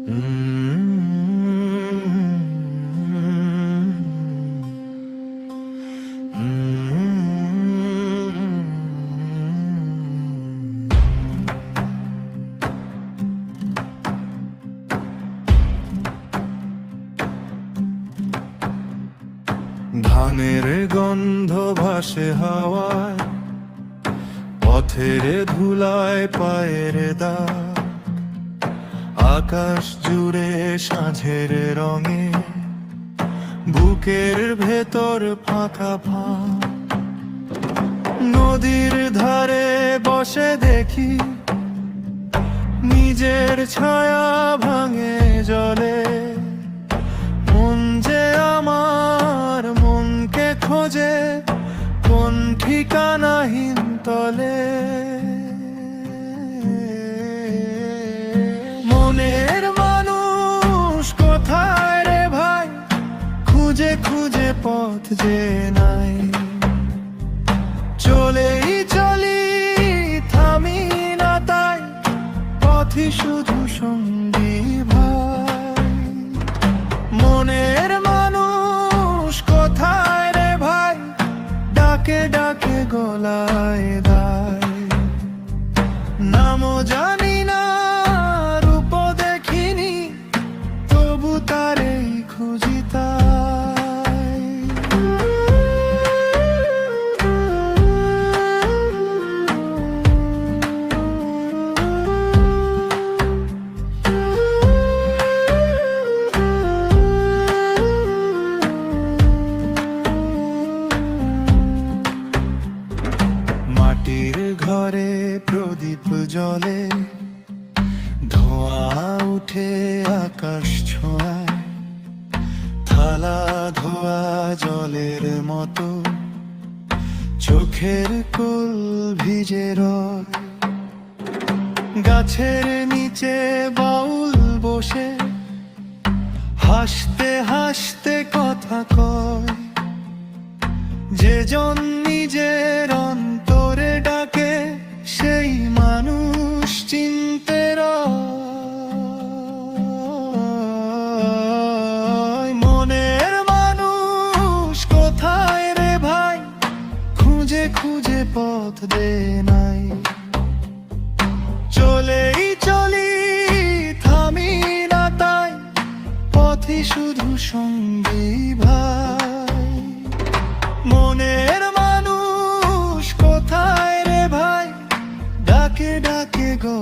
ধানের গন্ধ ভাসে হাওয়ায়, পথের ধুলায় পায়ের দাগ, আকাশ জুড়ে সাঁঝের রঙে, বুকের ভেতর ফাঁকা ফাঁক। নদীর ধারে বসে দেখি নিজের ছায়া ভাঙে জলে, মন যে আমার মনকে খোঁজে কোন ঠিকানাহীন তলে। মনের মানুষ কোথায় রে ভাই, খুঁজে খুঁজে পথ যে নাই। চলেই চলি থামি না তাই, পথই শুধু সঙ্গী ভাই। মনের মানুষ কোথায় রে ভাই, ডাকে ডাকে গলায় দায়। নামও জানি না রূপ দেখিনি, তবু তারে খুঁজি তাই। মাটির ঘরে প্রদীপ জ্বলে, ধোঁয়া উঠে আকাশ ছোঁয়ায়। থালা ধোয়া জলের মতো চোখের কোল ভিজে রয়। গাছের নিচে বাউল বসে হাসতে হাসতে কথা কয়। যে জন নিজের অন্তরে ডাকে, সেই মানুষ চিনতে রয়। মনের মানুষ কোথায় রে ভাই, খুঁজে খুঁজে পথ দে নাই। চলেই চলি থামি না তাই, পথই শুধু সঙ্গী ভাই। মনের মানুষ কোথায় রে ভাই, ডাকে ডাকে গো।